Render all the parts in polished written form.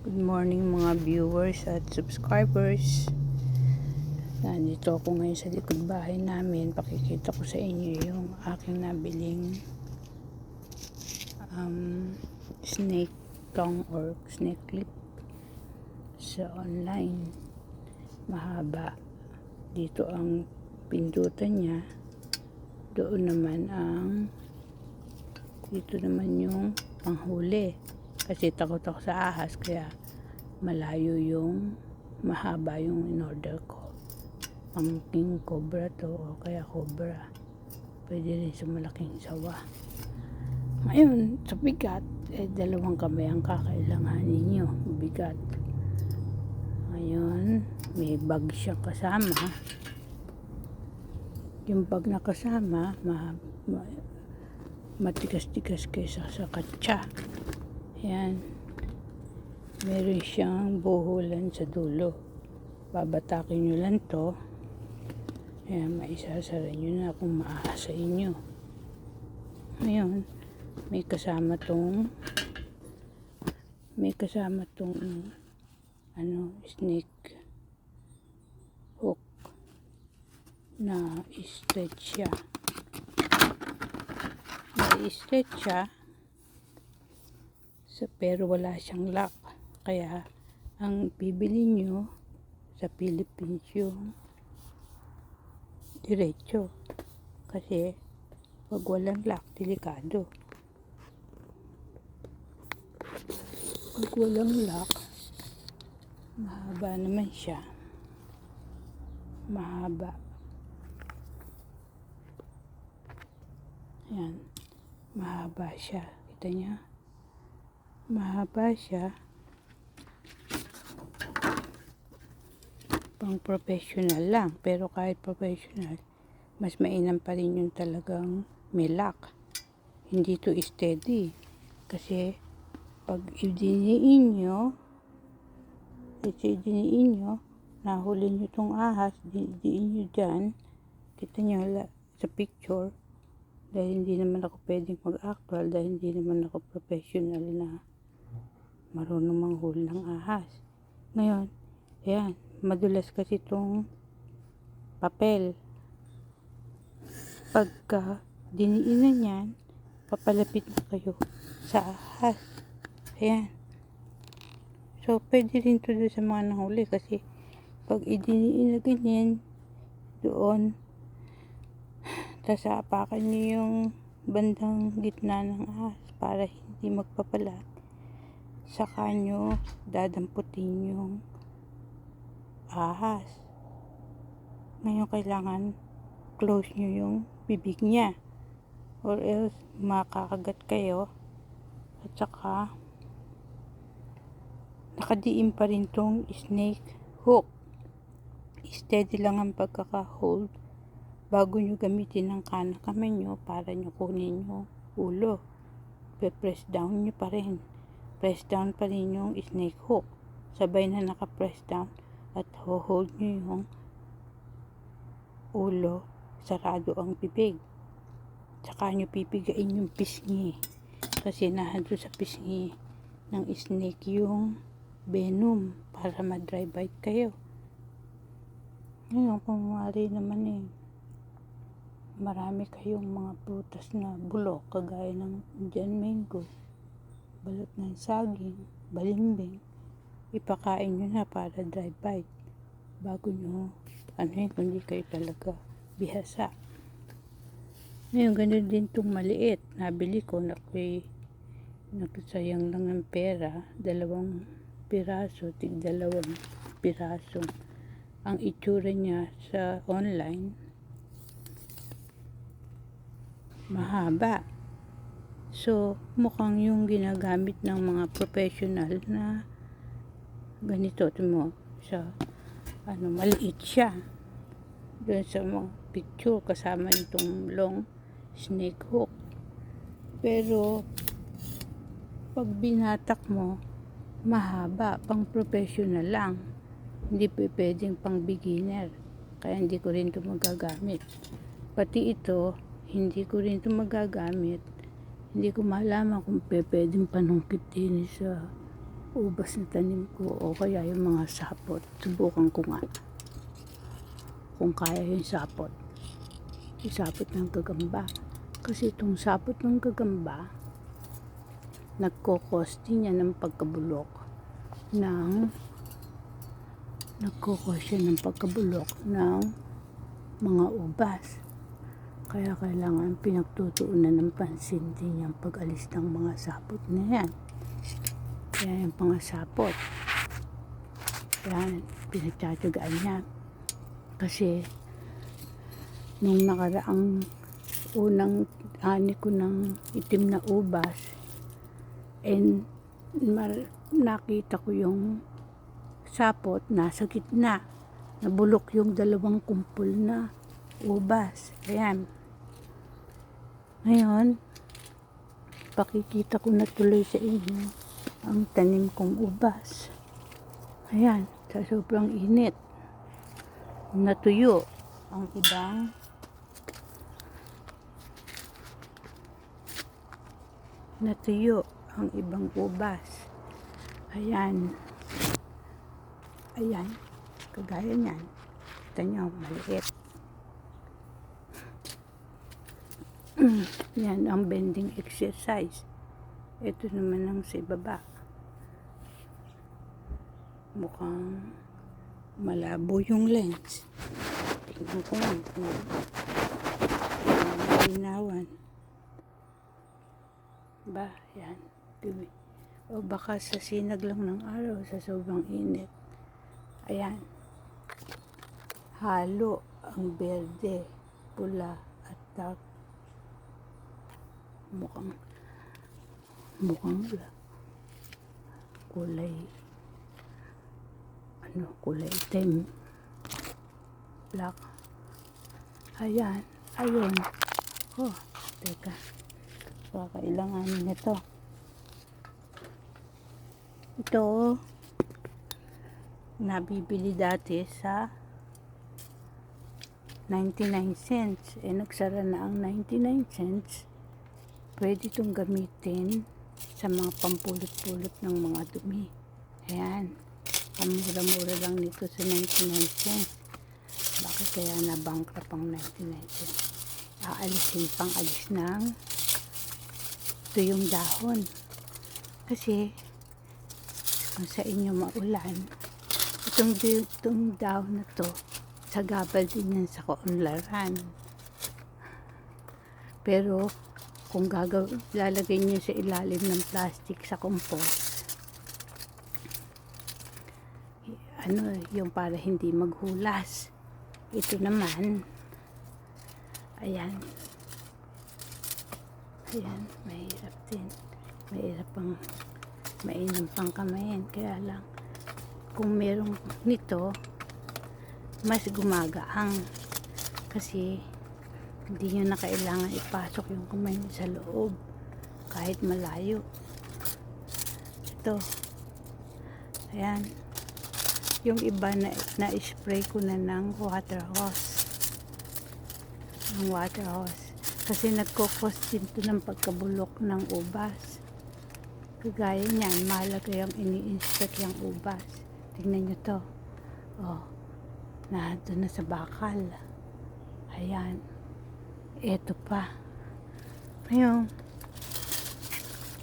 Good morning mga viewers at subscribers. Nandito ako ngayon sa likod bahay namin. Pakikita ko sa inyo yung aking nabiling snake tongue or snake clip sa online. Mahaba. Dito ang pindutan niya. Doon naman dito naman yung panghuli. Kasi takot ako sa ahas, kaya malayo yung mahaba yung in-order ko. Pang king cobra to, o kaya cobra. Pwede rin sa malaking sawa. Ngayon, sa bigat, dalawang kamay ang kakailanganin ninyo. Bigat. Ngayon, may bag siyang kasama. Yung bag na kasama, matigas-tigas kaysa sa katsa. Ayan. Meron siyang buhulan sa dulo. Babatakin nyo lang to. Ayan, maisasara nyo na kung maahas sa inyo. Ngayon, may kasama tong snake hook na stretch siya. Stretch siya. Pero wala siyang lock, kaya ang bibili nyo sa Philippines yung diretso, kasi pag walang lock, delikado. Pag walang lock, mahaba naman siya, mahaba. Ayan, mahaba siya, kita niya. Mahaba siya. Pang professional lang. Pero kahit professional, mas mainam pa rin yung talagang may lock. Hindi to steady. Kasi pag idiniin nyo, nahuli nyo tong ahas, diin nyo dyan, kita nyo sa picture, dahil hindi naman ako pwedeng mag-actual, dahil hindi naman ako professional na marunong manghuli ng ahas. Ngayon, ayan, madulas kasi itong papel. Pagka diniinan yan, papalapit na kayo sa ahas. Ayan. So, pwede rin ito sa mga nahuli, kasi pag idiniin na ganyan, doon, tas apakan nyo yung bandang gitna ng ahas para hindi magpapalat. Saka nyo dadamputin yung ahas. Ngayon, kailangan close nyo yung bibig niya, or else makakagat kayo. At saka nakadiin pa rin tong snake hook. Steady lang ang pagkaka-hold bago nyo gamitin ang kanang kamay nyo para nyo kunin yung ulo. Press down nyo pa rin. Press down pa rin yung snake hook. Sabay na naka-press down at hold nyo yung ulo, sarado ang bibig. Tsaka nyo pipigain yung pisngi. Kasi nahando sa pisngi ng snake yung venom para ma-dry bite kayo. Ngayon, kung maaari naman marami kayong mga prutas na bulok, kagaya ng Indian mango, balot ng saging, balimbing, ipakain nyo na para dry bite bago nyo kundi kayo talaga bihasa. Ngayon, ganun din itong maliit, nabili ko, nagsayang lang ng pera, 2 piraso, tig 2 piraso. Ang itsura niya sa online, mahaba. So, mukhang yung ginagamit ng mga professional na ganito, maliit siya. Doon sa mga picture, kasama nitong long snake hook. Pero, pag binatak mo, mahaba, pang professional lang. Hindi pwedeng pang beginner. Kaya hindi ko rin ito magagamit. Pati ito, hindi ko rin ito magagamit. Hindi ko malaman kung pwedeng panungkit din sa ubas na tanim ko o kaya yung mga sapot. Subukan ko nga kung kaya yung sapot. Yung sapot ng gagamba. Kasi itong sapot ng gagamba, nagkokos din yan ng pagkabulok ng mga ubas. Kaya kailangan pinagtutuunan ng pansin din yung pag-alis ng mga sapot na yan. Kaya yung mga sapot, yan, pinagtsatsagaan niya. Kasi, nung nakaraang unang ani ko ng itim na ubas, and nakita ko yung sapot nasa gitna. Nabulok yung dalawang kumpol na ubas. Ayan. Ngayon, pakikita ko na tuloy sa inyo ang tanim kong ubas. Ayan, sa sobrang init, natuyo ang ibang ubas. Ayan. Ayan, kagaya niyan. Kita nyo, maliit. Yan ang bending exercise. Ito naman ang sa ibaba. Mukhang malabo yung lens. Tingnan ko lang kung malinawan. Ba, yan. O baka sa sinag lang ng araw, sa sobrang init. Ayan. Halo ang berde, pula at dark. Mukhang kulay itim, black. Ayan, ayun. Oh, teka, kailangan nito. Ito nabibili dati sa 99 cents. Nagsara na ang 99 cents. Pwede itong gamitin sa mga pampulot-pulot ng mga dumi. Ayan. Ang mura-mura lang nito sa 99 cents. Bakit kaya na-bankrupt ang 99 cents? Pang-alis ng ito yung dahon. Kasi, kung sa inyo maulan, itong dahon na to, sagabal din yan sa kaunlaran. Pero, kung lalagay niyo sa ilalim ng plastic sa compost, yung para hindi maghulas. Ito naman, ayan, mahirap din. Mahirap mainam pang kamayin. Kaya lang, kung merong nito, mas gumagaang. Kasi, hindi nyo na kailangan ipasok yung kamay nyo sa loob kahit malayo. Ito. Ayan. Yung iba na-spray ko na ng water hose. Kasi nagkokos din ito ng pagkabulok ng ubas. Kagaya niyan, mahalaga yung ini-inspect yung ubas. Tingnan nyo to. Oh, doon na sa bakal. Ayan. Eto pa. Ngayon,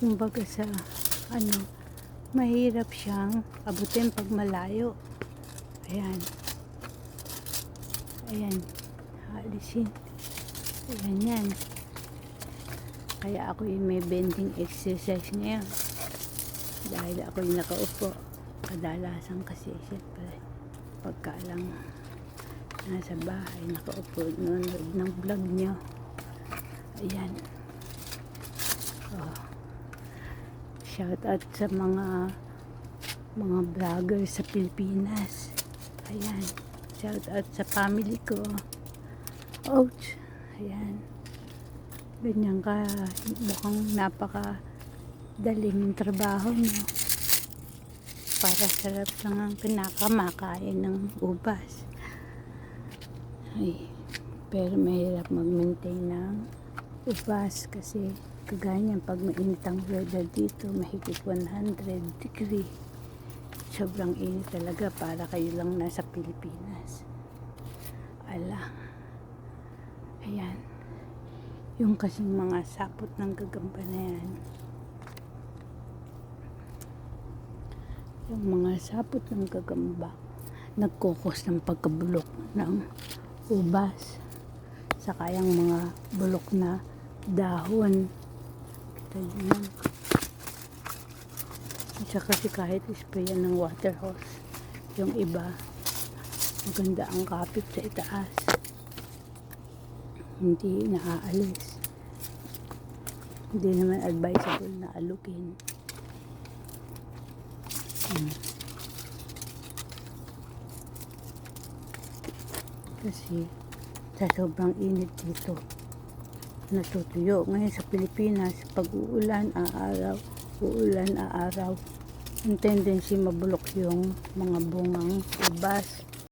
kumbaga sa mahirap siyang abutin pag malayo. Ayan. Alisin. Ayan yan. Kaya ako yung may bending exercise ngayon. Dahil ako yung nakaupo. Kadalasan kasi siyempre pagka lang nasa bahay, nakaupo, nanonood ng vlog nyo. Ayan. Oh. Shout out sa mga vlogger sa Pilipinas. Ayan. Shout out sa family ko. Ouch. Ayan. Ganyan ka, mukhang napakadaling trabaho mo. Para sarap lang ang pinakamakain ng ubas. Ay, pero mahirap mag-maintain ng ubas kasi Kagaya niyan, pag mainit ang weather dito, mahigit 100 degree. Sobrang init talaga, para kayo lang nasa Pilipinas. Ala. Ayan. Yung kasing mga sapot ng gagamba na yan. Yung mga sapot ng gagamba, nagkukos ng pagkabulok ng ubas. Saka yung mga bulok na dahon. Kita nyo yan. At saka kasi kahit isprayan ng water hose, yung iba, maganda ang kapit sa itaas. Hindi naaalis. Hindi naman advisable na alukin. Kasi sa sobrang init dito, natutuyo. Ngayon sa Pilipinas, pag uulan, aaraw, uulan, aaraw, ang tendency mabulok yung mga bungang ubas.